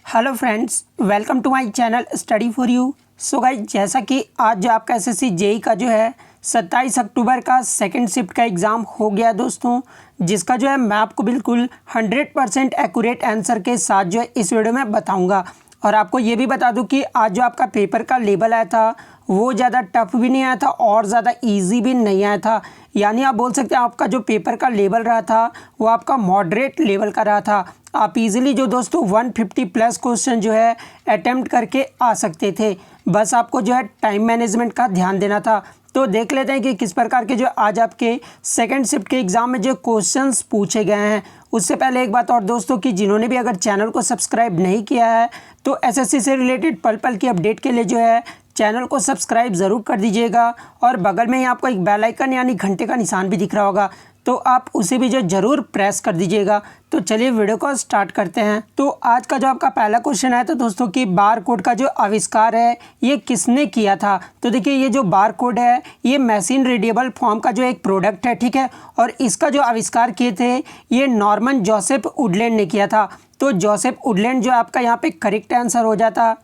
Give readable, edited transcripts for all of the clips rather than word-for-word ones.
Hello friends, welcome to my channel study for you. So guys, जैसा कि आज जो आपका एसएससी जेई का जो है 27 अक्टूबर का सेकंड शिफ्ट का एग्ज़ाम हो गया दोस्तों, जिसका जो है मैं आपको बिल्कुल 100% एक्यूरेट आंसर के साथ जो है इस वीडियो में बताऊंगा। और आपको ये भी बता दूं कि आज जो आपका पेपर का लेवल आया था वो ज़्यादा टफ भी नहीं आया था और ज़्यादा इजी भी नहीं आया था। यानी आप बोल सकते हैं आपका जो पेपर का लेवल रहा था वो आपका मॉडरेट लेवल का रहा था। आप इजीली जो दोस्तों 150 प्लस क्वेश्चन जो है अटेम्प्ट करके आ सकते थे। बस आपको जो है टाइम मैनेजमेंट का ध्यान देना था। तो देख लेते हैं कि किस प्रकार के जो आज आपके सेकंड शिफ्ट के एग्ज़ाम में जो क्वेश्चंस पूछे गए हैं। उससे पहले एक बात और दोस्तों कि जिन्होंने भी अगर चैनल को सब्सक्राइब नहीं किया है तो एसएससी से रिलेटेड पल पल की अपडेट के लिए जो है चैनल को सब्सक्राइब ज़रूर कर दीजिएगा। और बगल में ही आपको एक बेल आइकन यानी घंटे का निशान भी दिख रहा होगा, तो आप उसे भी जो ज़रूर प्रेस कर दीजिएगा। तो चलिए वीडियो को स्टार्ट करते हैं। तो आज का जो आपका पहला क्वेश्चन है तो दोस्तों कि बार कोड का जो आविष्कार है ये किसने किया था। तो देखिए, ये जो बार कोड है ये मशीन रीडेबल फॉर्म का जो एक प्रोडक्ट है, ठीक है। और इसका जो आविष्कार किए थे ये नॉर्मन जोसेफ वुडलैंड ने किया था। तो जोसेफ वुडलैंड जो आपका यहाँ पे करेक्ट आंसर हो जाता।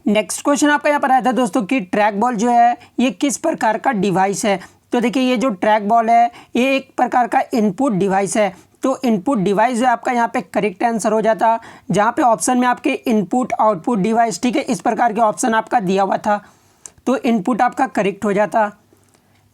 नेक्स्ट क्वेश्चन आपका यहाँ पर आया था दोस्तों कि ट्रैक बॉल जो है ये किस प्रकार का डिवाइस है। तो देखिए, ये जो ट्रैक बॉल है ये एक प्रकार का इनपुट डिवाइस है। तो इनपुट डिवाइस जो आपका यहाँ पे करेक्ट आंसर हो जाता, जहाँ पे ऑप्शन में आपके इनपुट आउटपुट डिवाइस, ठीक है, इस प्रकार के ऑप्शन आपका दिया हुआ था, तो इनपुट आपका करेक्ट हो जाता।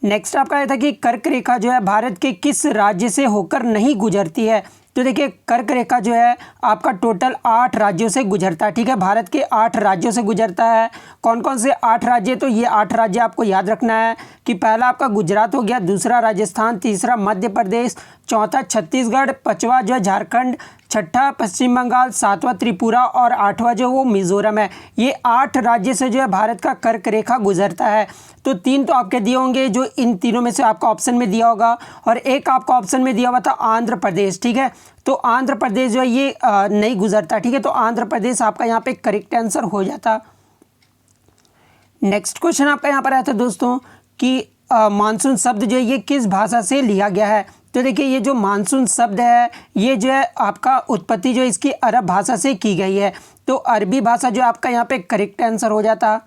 नेक्स्ट आपका आया था कि कर्क रेखा जो है भारत के किस राज्य से होकर नहीं गुजरती है। तो देखिए, कर्क रेखा जो है आपका टोटल 8 राज्यों से गुजरता है, ठीक है। भारत के 8 राज्यों से गुजरता है। कौन कौन से 8 राज्य? तो ये 8 राज्य आपको याद रखना है कि पहला आपका गुजरात हो गया, दूसरा राजस्थान, तीसरा मध्य प्रदेश, चौथा छत्तीसगढ़, पांचवा जो है झारखंड, छठा पश्चिम बंगाल, सातवां त्रिपुरा और आठवां जो वो मिजोरम है। ये 8 राज्य से जो है भारत का कर्क रेखा गुजरता है। तो 3 तो आपके दिए होंगे जो इन तीनों में से आपका ऑप्शन में दिया होगा, और एक आपका ऑप्शन में दिया हुआ था आंध्र प्रदेश, ठीक है। तो आंध्र प्रदेश जो है ये नहीं गुजरता, ठीक है। तो आंध्र प्रदेश आपका यहाँ पे करेक्ट आंसर हो जाता। नेक्स्ट क्वेश्चन आपका यहाँ पर आया था दोस्तों कि मानसून शब्द जो है ये किस भाषा से लिया गया है। तो देखिए, ये जो मानसून शब्द है ये जो है आपका उत्पत्ति जो इसकी अरब भाषा से की गई है। तो अरबी भाषा जो आपका यहाँ पे करेक्ट आंसर हो जाता।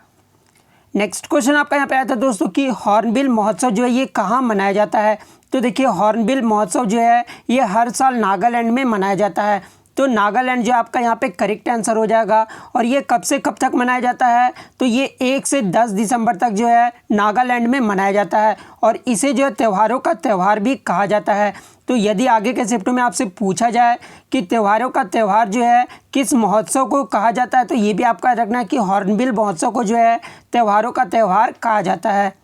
नेक्स्ट क्वेश्चन आपका यहाँ पे आया था दोस्तों कि हॉर्नबिल महोत्सव जो है ये कहाँ मनाया जाता है। तो देखिए, हॉर्नबिल महोत्सव जो है ये हर साल नागालैंड में मनाया जाता है। तो नागालैंड जो आपका यहाँ पे करेक्ट आंसर हो जाएगा। और ये कब से कब तक मनाया जाता है? तो ये 1 से 10 दिसंबर तक जो है नागालैंड में मनाया जाता है, और इसे जो है त्योहारों का त्यौहार भी कहा जाता है। तो यदि आगे के शिफ्ट में आपसे पूछा जाए कि त्योहारों का त्यौहार जो है किस महोत्सव को कहा जाता है, तो ये भी आपका रखना है कि हॉर्नबिल महोत्सव को जो है त्योहारों का त्यौहार कहा जाता है।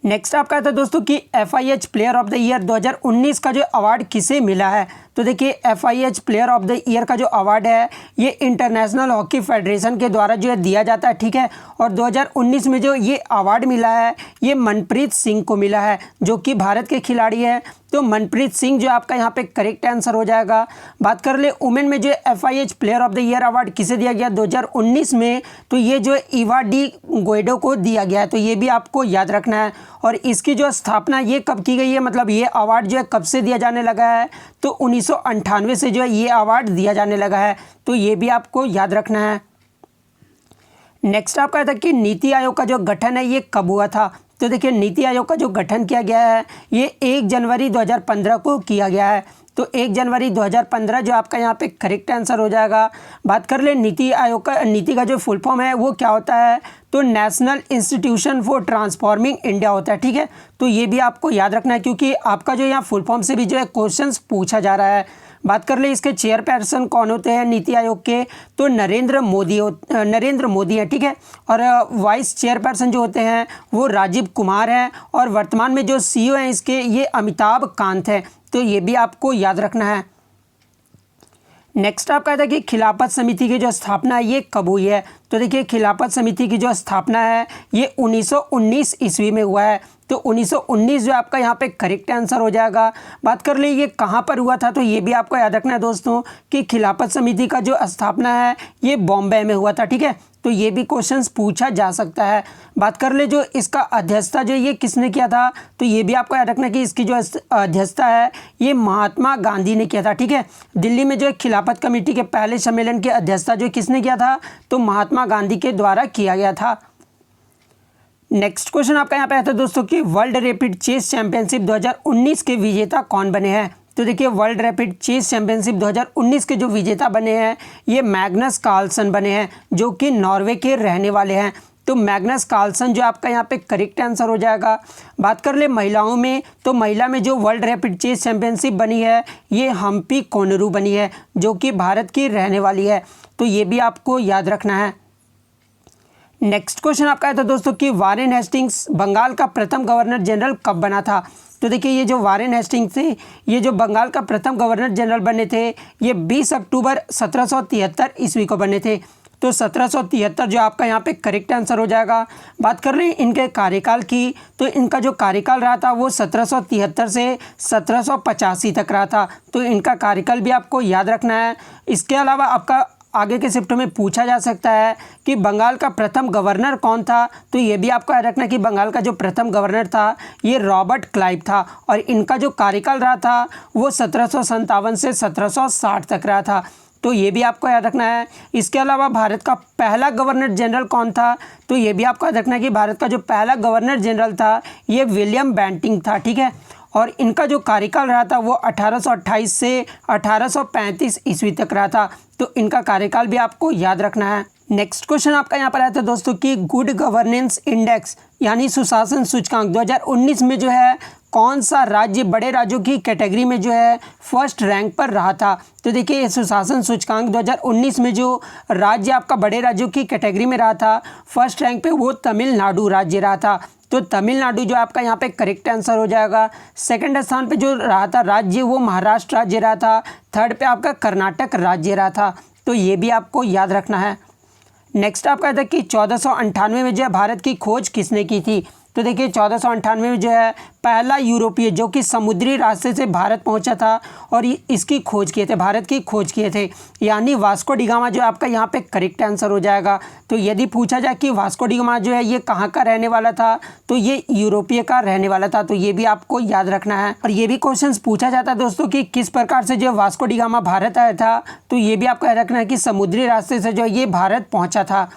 नेक्स्ट आपका था दोस्तों कि FIH player of the year 2019 का जो अवार्ड किसे मिला है। तो देखिए, FIH player of the year का जो अवार्ड है ये इंटरनेशनल हॉकी फेडरेशन के द्वारा जो है दिया जाता है, ठीक है। और 2019 में जो ये अवार्ड मिला है ये मनप्रीत सिंह को मिला है, जो कि भारत के खिलाड़ी है। तो मनप्रीत सिंह जो आपका यहाँ पे करेक्ट आंसर हो जाएगा। बात कर ले वुमेन में जो FIH player of the year award किसे दिया गया 2019 में, तो ये जो इवा डी गोइडो को दिया गया है। तो ये भी आपको याद रखना है। और इसकी जो स्थापना ये कब की गई है, मतलब ये अवार्ड जो है कब से दिया जाने लगा है, तो 1998 से जो है ये अवार्ड दिया जाने लगा है। तो ये भी आपको याद रखना है। नेक्स्ट आपका था कि नीति आयोग का जो गठन है ये कब हुआ था। तो देखिए, नीति आयोग का जो गठन किया गया है ये 1 जनवरी 2015 को किया गया है। तो 1 जनवरी 2015 जो आपका यहाँ पे करेक्ट आंसर हो जाएगा। बात कर ले नीति आयोग का, नीति का जो फुल फॉर्म है वो क्या होता है, तो national institution for transforming India होता है, ठीक है। तो ये भी आपको याद रखना है क्योंकि आपका जो यहाँ फुल फॉर्म से भी जो है क्वेश्चंस पूछा जा रहा है। बात कर ले इसके चेयरपर्सन कौन होते हैं नीति आयोग के, तो नरेंद्र मोदी है, ठीक है। और वाइस चेयरपर्सन जो होते हैं वो राजीव कुमार हैं, और वर्तमान में जो CEO हैं इसके ये अमिताभ कांत हैं। तो ये भी आपको याद रखना है। नेक्स्ट आपका था कि खिलाफत समिति की जो स्थापना है ये कब हुई है। तो देखिए, खिलाफत समिति की जो स्थापना है ये 1919 ईस्वी में हुआ है। तो 1919 जो आपका यहाँ पे करेक्ट आंसर हो जाएगा। बात कर ले ये कहाँ पर हुआ था, तो ये भी आपको याद रखना है दोस्तों कि खिलाफत समिति का जो स्थापना है ये बॉम्बे में हुआ था, ठीक है। तो ये भी क्वेश्चंस पूछा जा सकता है। बात कर ले जो इसका अध्यक्षता जो ये किसने किया था, तो ये भी आपको याद रखना है कि इसकी जो अध्यक्षता है ये महात्मा गांधी ने किया था, ठीक है। दिल्ली में जो खिलाफत कमेटी के पहले सम्मेलन की अध्यक्षता जो किसने किया था, तो महात्मा गांधी के द्वारा किया गया था। नेक्स्ट क्वेश्चन आपका यहाँ पे आता है दोस्तों कि वर्ल्ड रैपिड चेस चैंपियनशिप 2019 के विजेता कौन बने हैं। तो देखिए वर्ल्ड रैपिड चेस चैंपियनशिप 2019 के जो विजेता बने हैं ये मैग्नस कार्लसन बने हैं, जो कि नॉर्वे के रहने वाले हैं। तो मैग्नस कार्लसन जो आपका यहाँ पे करेक्ट आंसर हो जाएगा। बात कर ले महिलाओं में, तो महिला में जो वर्ल्ड रैपिड चेस चैंपियनशिप बनी है ये हम्पी कोनरू बनी है, जो कि भारत की रहने वाली है। तो ये भी आपको याद रखना है। नेक्स्ट क्वेश्चन आपका है तो दोस्तों कि वारेन हेस्टिंग्स बंगाल का प्रथम गवर्नर जनरल कब बना था। तो देखिए ये जो वारेन हेस्टिंग्स थे ये जो बंगाल का प्रथम गवर्नर जनरल बने थे ये 20 अक्टूबर 1773 ईस्वी को बने थे। तो 1773 जो आपका यहाँ पे करेक्ट आंसर हो जाएगा। बात कर रहे हैं इनके कार्यकाल की, तो इनका जो कार्यकाल रहा था वो 1773 से 1785 तक रहा था। तो इनका कार्यकाल भी आपको याद रखना है। इसके अलावा आपका आगे के शिफ्ट में पूछा जा सकता है कि बंगाल का प्रथम गवर्नर कौन था। तो ये भी आपको याद रखना कि बंगाल का जो प्रथम गवर्नर था ये रॉबर्ट क्लाइव था, और इनका जो कार्यकाल रहा था वो 1757 से 1760 तक रहा था। तो ये भी आपको याद रखना है। इसके अलावा भारत का पहला गवर्नर जनरल कौन था, तो ये भी आपको याद रखना है कि भारत का जो पहला गवर्नर जनरल था ये विलियम बेंटिंक था, ठीक है। और इनका जो कार्यकाल रहा था वो 1828 से 1835 ईस्वी तक रहा था। तो इनका कार्यकाल भी आपको याद रखना है। नेक्स्ट क्वेश्चन आपका यहाँ पर आता है दोस्तों कि गुड गवर्नेंस इंडेक्स यानी सुशासन सूचकांक 2019 में जो है कौन सा राज्य बड़े राज्यों की कैटेगरी में जो है फर्स्ट रैंक पर रहा था। तो देखिए सुशासन सूचकांक 2019 में जो राज्य आपका बड़े राज्यों की कैटेगरी में रहा था फर्स्ट रैंक पे वो तमिलनाडु राज्य रहा था। तो तमिलनाडु जो आपका यहाँ पे करेक्ट आंसर हो जाएगा। सेकंड स्थान पे जो रहा था राज्य वो महाराष्ट्र राज्य रहा था। थर्ड पे आपका कर्नाटक राज्य रहा था। तो ये भी आपको याद रखना है। नेक्स्ट आपका था कि 1498 में जो है भारत की खोज किसने की थी। तो देखिए 1498 में जो है पहला यूरोपीय जो कि समुद्री रास्ते से भारत पहुंचा था और इसकी खोज किए थे, भारत की खोज किए थे, यानी वास्को डी गामा जो आपका यहाँ पे करेक्ट आंसर हो जाएगा। तो यदि पूछा जाए कि वास्को डी गामा जो है ये कहाँ का रहने वाला था, तो ये यूरोपीय का रहने वाला था। तो ये भी आपको याद रखना है। और ये भी क्वेश्चन पूछा जाता है दोस्तों कि किस प्रकार से जो वास्को डी गामा भारत आया था। तो ये भी आपको याद रखना है कि समुद्री रास्ते से जो ये भारत पहुँचा था।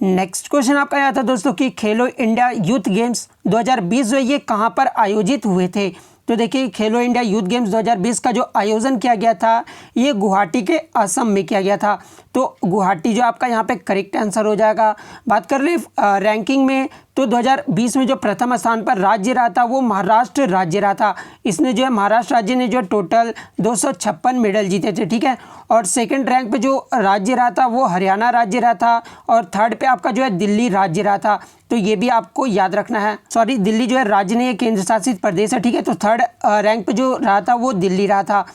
नेक्स्ट क्वेश्चन आपका आया था दोस्तों कि खेलो इंडिया यूथ गेम्स 2020 जो ये कहाँ पर आयोजित हुए थे। तो देखिए खेलो इंडिया यूथ गेम्स 2020 का जो आयोजन किया गया था ये गुवाहाटी के असम में किया गया था। तो गुवाहाटी जो आपका यहाँ पे करेक्ट आंसर हो जाएगा। बात कर ले रैंकिंग में, तो 2020 में जो प्रथम स्थान पर राज्य रहा था वो महाराष्ट्र राज्य रहा था। इसने जो है महाराष्ट्र राज्य ने जो टोटल 256 मेडल जीते थे, ठीक है। और सेकंड रैंक पे जो राज्य रहा था वो हरियाणा राज्य रहा था, और थर्ड पे आपका जो है दिल्ली राज्य रहा था। तो ये भी आपको याद रखना है। सॉरी, दिल्ली जो है राज्य नहीं है, केंद्र शासित प्रदेश है, ठीक है। तो थर्ड रैंक पे जो रहा था वो दिल्ली रहा था।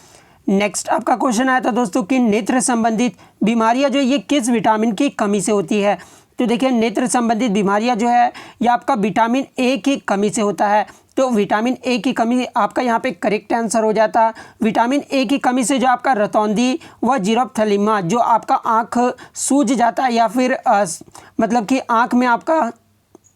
नेक्स्ट आपका क्वेश्चन आया था दोस्तों कि नेत्र संबंधित बीमारियां जो ये किस विटामिन की कमी से होती है। तो देखिए नेत्र संबंधित बीमारियां जो है ये आपका विटामिन ए की कमी से होता है। तो विटामिन ए की कमी आपका यहाँ पे करेक्ट आंसर हो जाता। विटामिन ए की कमी से जो आपका रतौंधी व जीरोप्थेलिमा जो आपका आँख सूज जाता है या फिर मतलब कि आँख में आपका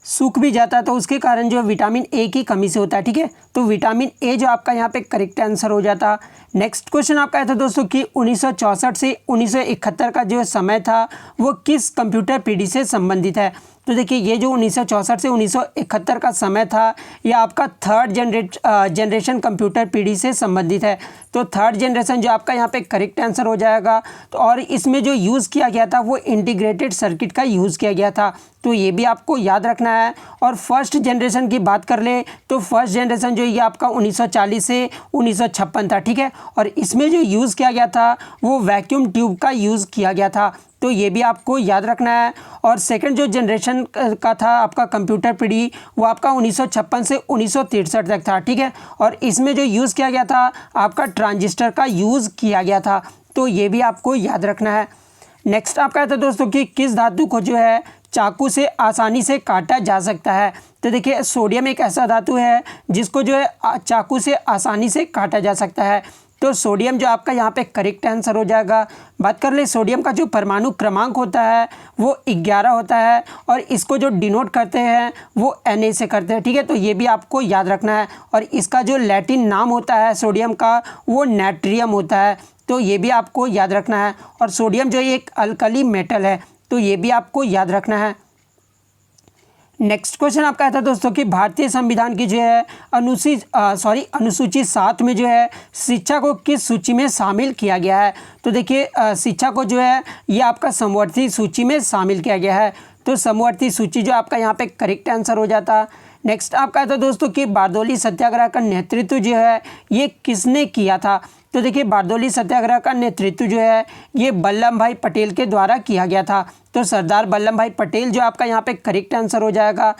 सूख भी जाता है, तो उसके कारण जो विटामिन ए की कमी से होता है, ठीक है। तो विटामिन ए जो आपका यहाँ पे करेक्ट आंसर हो जाता। नेक्स्ट क्वेश्चन आपका आया था दोस्तों कि 1964 से 1971 का जो समय था वो किस कंप्यूटर पीढ़ी से संबंधित है। तो देखिए ये जो 1964 से 1971 का समय था ये आपका थर्ड जनरेशन कंप्यूटर पीढ़ी से संबंधित है। तो थर्ड जनरेशन जो आपका यहाँ पे करेक्ट आंसर हो जाएगा। तो और इसमें जो यूज़ किया गया था वो इंटीग्रेटेड सर्किट का यूज़ किया गया था। तो ये भी आपको याद रखना है। और फर्स्ट जनरेशन की बात कर ले तो फर्स्ट जनरेशन जो ये आपका 1940 से 1956 था, ठीक है। और इसमें जो यूज़ किया गया था वो वैक्यूम ट्यूब का यूज़ किया गया था। तो ये भी आपको याद रखना है। और सेकंड जो जनरेशन का था आपका कंप्यूटर पीढ़ी वो आपका 1956 से 1963 तक था, ठीक है। और इसमें जो यूज़ किया गया था आपका ट्रांजिस्टर का यूज़ किया गया था। तो ये भी आपको याद रखना है। नेक्स्ट आपका था दोस्तों कि किस धातु को जो है चाकू से आसानी से काटा जा सकता है। तो देखिए सोडियम एक ऐसा धातु है जिसको जो है चाकू से आसानी से काटा जा सकता है। तो सोडियम जो आपका यहाँ पे करेक्ट आंसर हो जाएगा। बात कर ले सोडियम का जो परमाणु क्रमांक होता है वो 11 होता है और इसको जो डिनोट करते हैं वो Na से करते हैं, ठीक है। तो ये भी आपको याद रखना है। और इसका जो लैटिन नाम होता है सोडियम का वो नाइट्रियम होता है, तो ये भी आपको याद रखना है। और सोडियम जो है एक अल्कली मेटल है, तो ये भी आपको याद रखना है। नेक्स्ट क्वेश्चन आपका था दोस्तों कि भारतीय संविधान की जो है अनुसूची 7 में जो है शिक्षा को किस सूची में शामिल किया गया है। तो देखिए शिक्षा को जो है ये आपका समवर्ती सूची में शामिल किया गया है। तो समवर्ती सूची जो आपका यहाँ पे करेक्ट आंसर हो जाता। नेक्स्ट आपका था दोस्तों कि बारदौली सत्याग्रह का नेतृत्व जो है ये किसने किया था। तो देखिए बारदौली सत्याग्रह का नेतृत्व जो है ये वल्लभ भाई पटेल के द्वारा किया गया था। तो सरदार वल्लभ भाई पटेल जो आपका यहाँ पे करेक्ट आंसर हो जाएगा।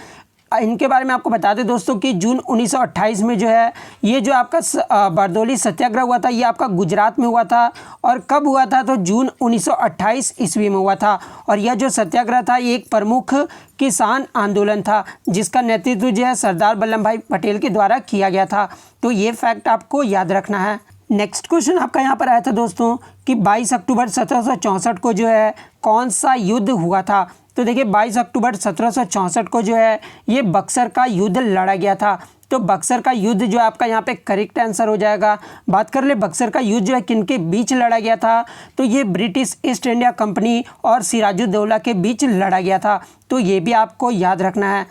इनके बारे में आपको बता दें दोस्तों कि जून 1928 में जो है ये जो आपका बारदौली सत्याग्रह हुआ था ये आपका गुजरात में हुआ था। और कब हुआ था, तो जून 1928 ईस्वी में हुआ था। और यह जो सत्याग्रह था ये एक प्रमुख किसान आंदोलन था जिसका नेतृत्व जो है सरदार वल्लभ भाई पटेल के द्वारा किया गया था। तो ये फैक्ट आपको याद रखना है। नेक्स्ट क्वेश्चन आपका यहाँ पर आया था दोस्तों कि 22 अक्टूबर 1764 को जो है कौन सा युद्ध हुआ था। तो देखिए 22 अक्टूबर 1764 को जो है ये बक्सर का युद्ध लड़ा गया था। तो बक्सर का युद्ध जो आपका यहाँ पे करेक्ट आंसर हो जाएगा। बात कर ले बक्सर का युद्ध जो है किन के बीच लड़ा गया था, तो ये ब्रिटिश ईस्ट इंडिया कंपनी और सिराजुद्दौला के बीच लड़ा गया था। तो ये भी आपको याद रखना है।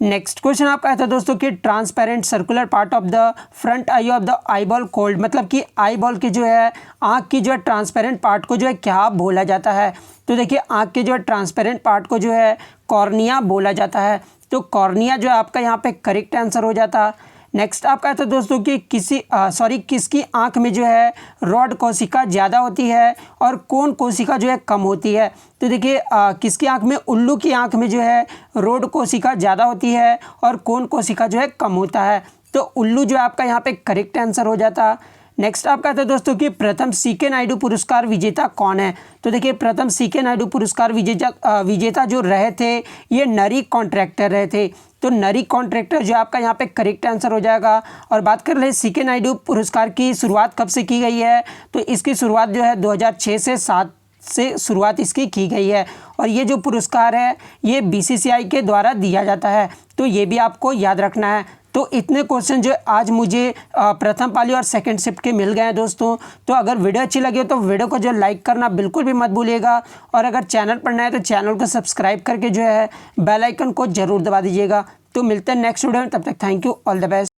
नेक्स्ट क्वेश्चन आपका है था दोस्तों कि transparent circular part of the front I of the eye ball cold, मतलब कि आई बॉल की जो है आँख की जो है ट्रांसपेरेंट पार्ट को जो है क्या बोला जाता है। तो देखिए आँख के जो है ट्रांसपेरेंट पार्ट को जो है कॉर्निया बोला जाता है। तो कॉर्निया जो है आपका यहाँ पे करेक्ट आंसर हो जाता। नेक्स्ट आपका था दोस्तों कि किसकी आंख में जो है रॉड कोशिका ज़्यादा होती है और कौन कोशिका जो है कम होती है। तो देखिए किसकी आंख में, उल्लू की आंख में जो है रॉड कोशिका ज़्यादा होती है और कौन कोशिका जो है कम होता है। तो उल्लू जो आपका यहाँ पे करेक्ट आंसर हो जाता। नेक्स्ट आपका था दोस्तों कि प्रथम सीके नायडू पुरस्कार विजेता कौन है। तो देखिए प्रथम सीके नायडू पुरस्कार विजेता जो रहे थे ये नरी कॉन्ट्रैक्टर रहे थे। तो नरी कॉन्ट्रैक्टर जो आपका यहाँ पे करेक्ट आंसर हो जाएगा। और बात कर ले सीके नायडू पुरस्कार की शुरुआत कब से की गई है, तो इसकी शुरुआत जो है 2006 से 7 से शुरुआत इसकी की गई है। और ये जो पुरस्कार है ये BCCI के द्वारा दिया जाता है। तो ये भी आपको याद रखना है। तो इतने क्वेश्चन जो आज मुझे प्रथम पाली और सेकंड शिफ्ट के मिल गए हैं दोस्तों। तो अगर वीडियो अच्छी लगी हो तो वीडियो को जो लाइक करना बिल्कुल भी मत भूलिएगा। और अगर चैनल पर नए हैं तो चैनल को सब्सक्राइब करके जो है बेल आइकन को जरूर दबा दीजिएगा। तो मिलते हैं नेक्स्ट वीडियो में, तब तक thank you, all the best.